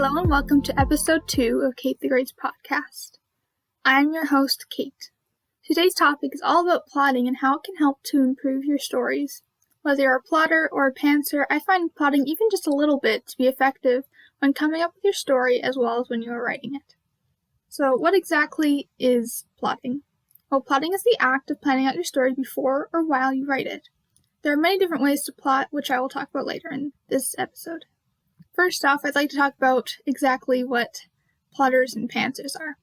Hello and welcome to episode 2 of Kate the Great's podcast. I am your host, Kate. Today's topic is all about plotting and how it can help to improve your stories. Whether you're a plotter or a pantser, I find plotting even just a little bit to be effective when coming up with your story as well as when you are writing it. So what exactly is plotting? Well, plotting is the act of planning out your story before or while you write it. There are many different ways to plot, which I will talk about later in this episode. First off, I'd like to talk about exactly what plotters and pantsers are.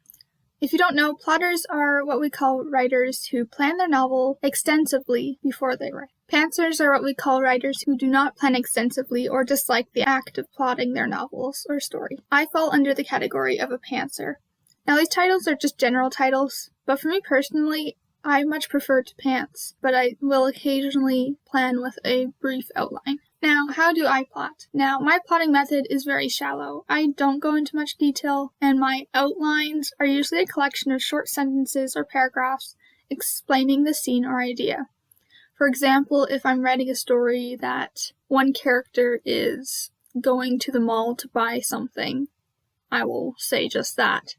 If you don't know, plotters are what we call writers who plan their novel extensively before they write. Pantsers are what we call writers who do not plan extensively or dislike the act of plotting their novels or story. I fall under the category of a pantser. Now, these titles are just general titles, but for me personally, I much prefer to pants, but I will occasionally plan with a brief outline. Now, how do I plot? Now, my plotting method is very shallow. I don't go into much detail, and my outlines are usually a collection of short sentences or paragraphs explaining the scene or idea. For example, if I'm writing a story that one character is going to the mall to buy something, I will say just that.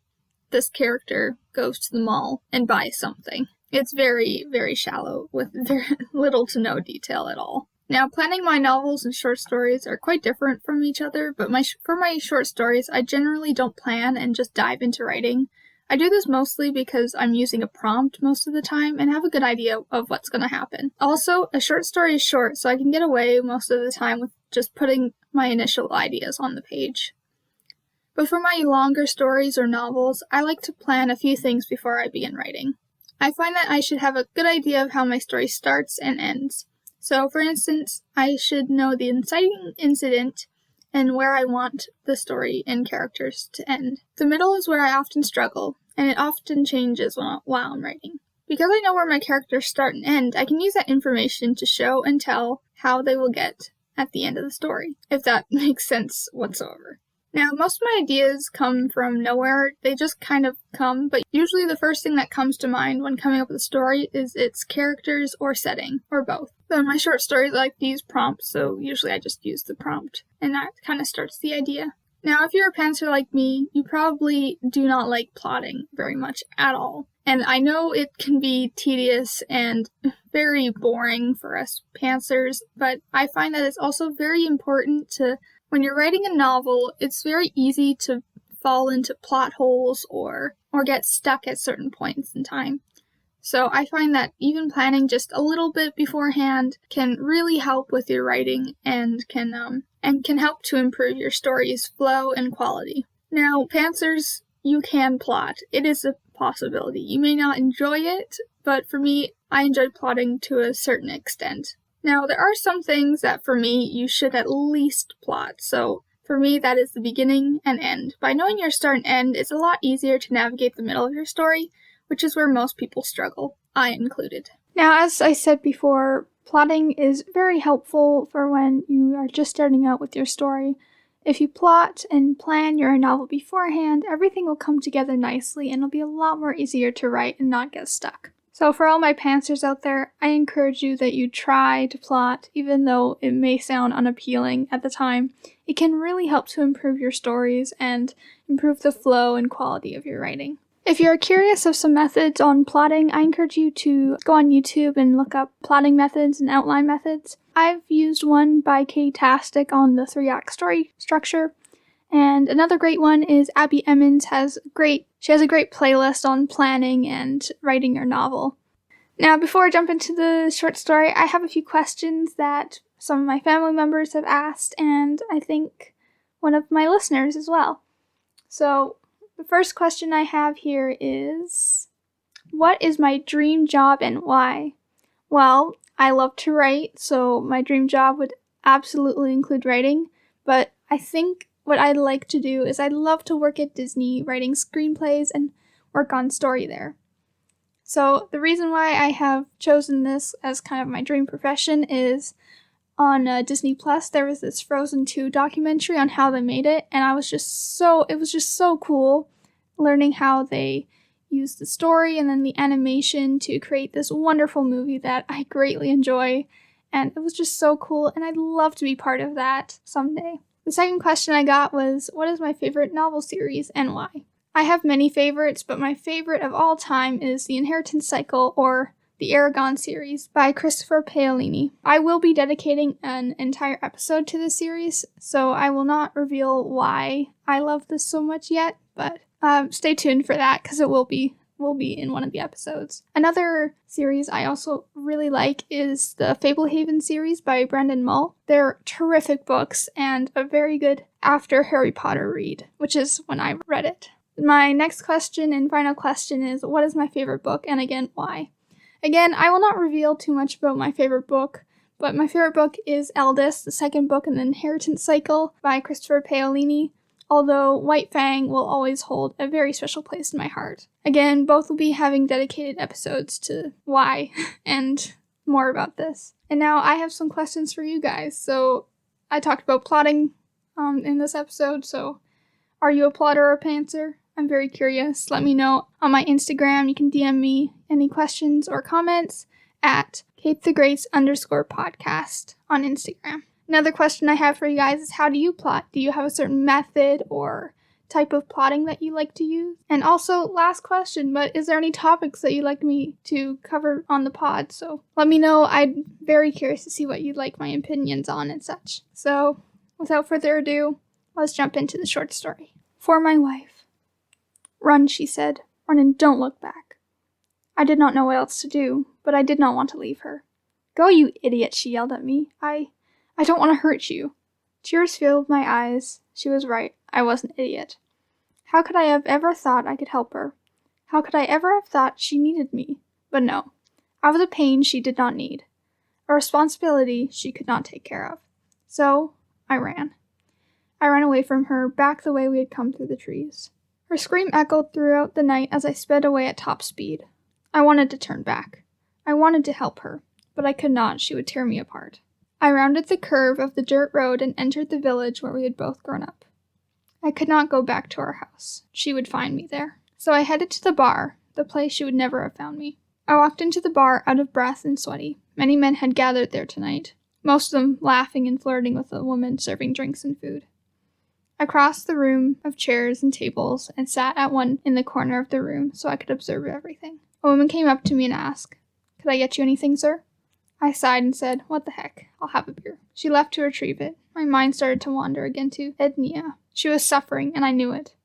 This character goes to the mall and buys something. It's very, very shallow with very little to no detail at all. Now, planning my novels and short stories are quite different from each other, but for my short stories, I generally don't plan and just dive into writing. I do this mostly because I'm using a prompt most of the time and have a good idea of what's going to happen. Also, a short story is short, so I can get away most of the time with just putting my initial ideas on the page. But for my longer stories or novels, I like to plan a few things before I begin writing. I find that I should have a good idea of how my story starts and ends. So, for instance, I should know the inciting incident and where I want the story and characters to end. The middle is where I often struggle, and it often changes while I'm writing. Because I know where my characters start and end, I can use that information to show and tell how they will get at the end of the story, if that makes sense whatsoever. Now, most of my ideas come from nowhere. They just kind of come, but usually the first thing that comes to mind when coming up with a story is its characters or setting, or both. So in my short stories, I like to use prompts, so usually I just use the prompt, and that kind of starts the idea. Now, if you're a pantser like me, you probably do not like plotting very much at all. And I know it can be tedious and very boring for us pantsers, but I find that it's also very important to, when you're writing a novel, it's very easy to fall into plot holes or get stuck at certain points in time. So I find that even planning just a little bit beforehand can really help with your writing and can help to improve your story's flow and quality. Now, pantsers, you can plot. It is a possibility. You may not enjoy it, but for me, I enjoy plotting to a certain extent. Now, there are some things that for me, you should at least plot. So for me, that is the beginning and end. By knowing your start and end, it's a lot easier to navigate the middle of your story, which is where most people struggle, I included. Now, as I said before, plotting is very helpful for when you are just starting out with your story. If you plot and plan your novel beforehand, everything will come together nicely and it'll be a lot more easier to write and not get stuck. So for all my pantsers out there, I encourage you that you try to plot, even though it may sound unappealing at the time. It can really help to improve your stories and improve the flow and quality of your writing. If you're curious of some methods on plotting, I encourage you to go on YouTube and look up plotting methods and outline methods. I've used one by Katytastic on the 3-act story structure, and another great one is Abbie Emmons she has a great playlist on planning and writing your novel. Now, before I jump into the short story, I have a few questions that some of my family members have asked, and I think one of my listeners as well. So, the first question I have here is, what is my dream job and why? Well, I love to write, so my dream job would absolutely include writing, but I think what I'd like to do is I'd love to work at Disney writing screenplays and work on story there. So the reason why I have chosen this as kind of my dream profession is on Disney Plus, there was this Frozen 2 documentary on how they made it, and it was just so cool learning how they used the story and then the animation to create this wonderful movie that I greatly enjoy, and it was just so cool, and I'd love to be part of that someday. The second question I got was, what is my favorite novel series and why? I have many favorites, but my favorite of all time is The Inheritance Cycle, or the Aragon series by Christopher Paolini. I will be dedicating an entire episode to this series, so I will not reveal why I love this so much yet, but stay tuned for that because it will be in one of the episodes. Another series I also really like is the Fablehaven series by Brendan Mull. They're terrific books and a very good after Harry Potter read, which is when I read it. My next question and final question is, what is my favorite book, and again, why? Again, I will not reveal too much about my favorite book, but my favorite book is Eldest, the second book in the Inheritance Cycle by Christopher Paolini, although White Fang will always hold a very special place in my heart. Again, both will be having dedicated episodes to why and more about this. And now I have some questions for you guys. So I talked about plotting in this episode, so are you a plotter or a pantser? I'm very curious. Let me know on my Instagram. You can DM me any questions or comments at KateTheGreats_podcast on Instagram. Another question I have for you guys is, how do you plot? Do you have a certain method or type of plotting that you like to use? And also, last question, but is there any topics that you'd like me to cover on the pod? So let me know. I'm very curious to see what you'd like my opinions on and such. So without further ado, let's jump into the short story. For my wife. Run, she said. Run and don't look back. I did not know what else to do, but I did not want to leave her. Go, you idiot, she yelled at me. I don't want to hurt you. Tears filled my eyes. She was right. I was an idiot. How could I have ever thought I could help her? How could I ever have thought she needed me? But no. I was a pain she did not need. A responsibility she could not take care of. So, I ran. I ran away from her, back the way we had come through the trees. Her scream echoed throughout the night as I sped away at top speed. I wanted to turn back. I wanted to help her, but I could not. She would tear me apart. I rounded the curve of the dirt road and entered the village where we had both grown up. I could not go back to our house. She would find me there. So I headed to the bar, the place she would never have found me. I walked into the bar out of breath and sweaty. Many men had gathered there tonight, most of them laughing and flirting with a woman serving drinks and food. I crossed the room of chairs and tables and sat at one in the corner of the room so I could observe everything. A woman came up to me and asked, "Could I get you anything, sir?" I sighed and said, "What the heck, I'll have a beer." She left to retrieve it. My mind started to wander again to Ednia. She was suffering, and I knew it.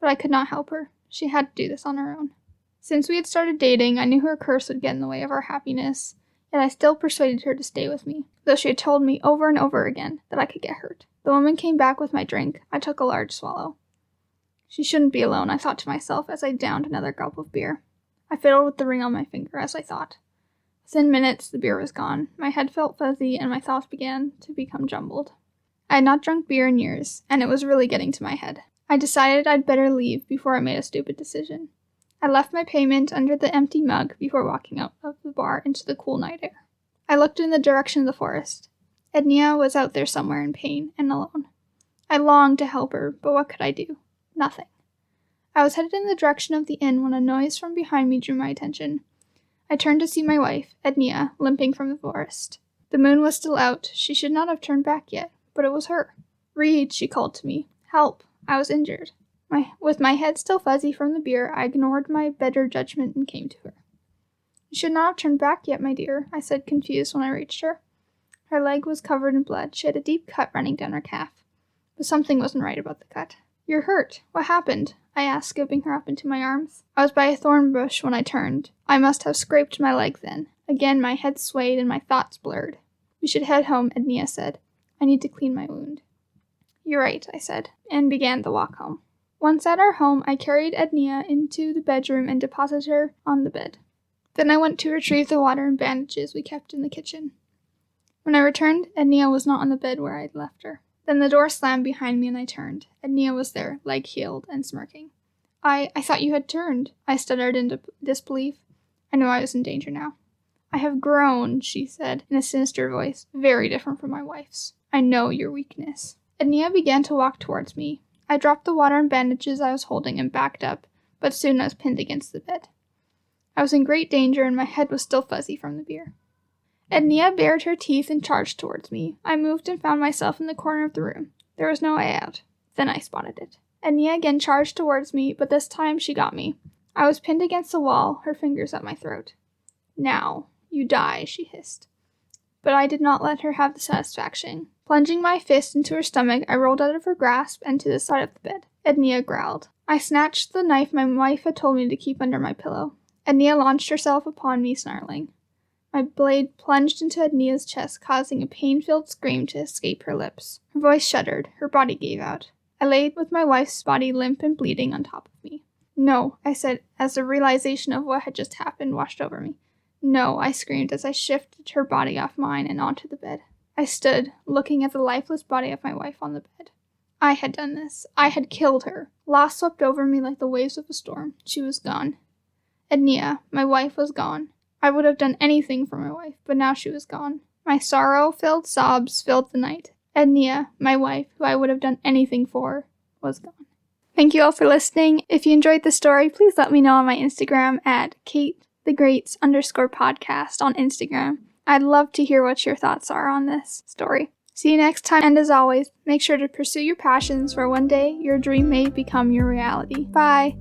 But I could not help her. She had to do this on her own. Since we had started dating, I knew her curse would get in the way of our happiness, yet I still persuaded her to stay with me, though she had told me over and over again that I could get hurt. The woman came back with my drink. I took a large swallow. She shouldn't be alone, I thought to myself as I downed another gulp of beer. I fiddled with the ring on my finger as I thought. Within minutes, the beer was gone. My head felt fuzzy, and my thoughts began to become jumbled. I had not drunk beer in years, and it was really getting to my head. I decided I'd better leave before I made a stupid decision. I left my payment under the empty mug before walking out of the bar into the cool night air. I looked in the direction of the forest. Ednia was out there somewhere in pain and alone. I longed to help her, but what could I do? Nothing. I was headed in the direction of the inn when a noise from behind me drew my attention. I turned to see my wife, Ednia, limping from the forest. The moon was still out. She should not have turned back yet, but it was her. "Reed," she called to me. "Help. I was injured." With my head still fuzzy from the beer, I ignored my better judgment and came to her. "You should not have turned back yet, my dear," I said, confused when I reached her. Her leg was covered in blood. She had a deep cut running down her calf. But something wasn't right about the cut. "You're hurt. What happened?" I asked, scooping her up into my arms. I was by a thorn bush when I turned. I must have scraped my leg then. Again, my head swayed and my thoughts blurred. "We should head home," Ednia said. "I need to clean my wound." "You're right," I said, and began the walk home. Once at our home, I carried Ednia into the bedroom and deposited her on the bed. Then I went to retrieve the water and bandages we kept in the kitchen. When I returned, Ednia was not on the bed where I had left her. Then the door slammed behind me and I turned. Ednia was there, leg healed and smirking. I thought you had turned," I stuttered in disbelief. I knew I was in danger now. "I have grown," she said in a sinister voice, very different from my wife's. "I know your weakness." Ednia began to walk towards me. I dropped the water and bandages I was holding and backed up, but soon I was pinned against the bed. I was in great danger and my head was still fuzzy from the beer. Ednia bared her teeth and charged towards me. I moved and found myself in the corner of the room. There was no way out. Then I spotted it. Ednia again charged towards me, but this time she got me. I was pinned against the wall, her fingers at my throat. Now, you die, she hissed. But I did not let her have the satisfaction. Plunging my fist into her stomach, I rolled out of her grasp and to the side of the bed. Ednia growled. I snatched the knife my wife had told me to keep under my pillow. Ednia launched herself upon me, snarling. My blade plunged into Ednia's chest, causing a pain-filled scream to escape her lips. Her voice shuddered. Her body gave out. I laid with my wife's body limp and bleeding on top of me. No, I said, as the realization of what had just happened washed over me. No, I screamed as I shifted her body off mine and onto the bed. I stood, looking at the lifeless body of my wife on the bed. I had done this. I had killed her. Loss swept over me like the waves of a storm. She was gone. Ednia, my wife, was gone. I would have done anything for my wife, but now she was gone. My sorrow-filled sobs filled the night. Ednia, my wife, who I would have done anything for, was gone. Thank you all for listening. If you enjoyed the story, please let me know on my Instagram at KateTheGreats_podcast on Instagram. I'd love to hear what your thoughts are on this story. See you next time, and as always, make sure to pursue your passions, for one day your dream may become your reality. Bye!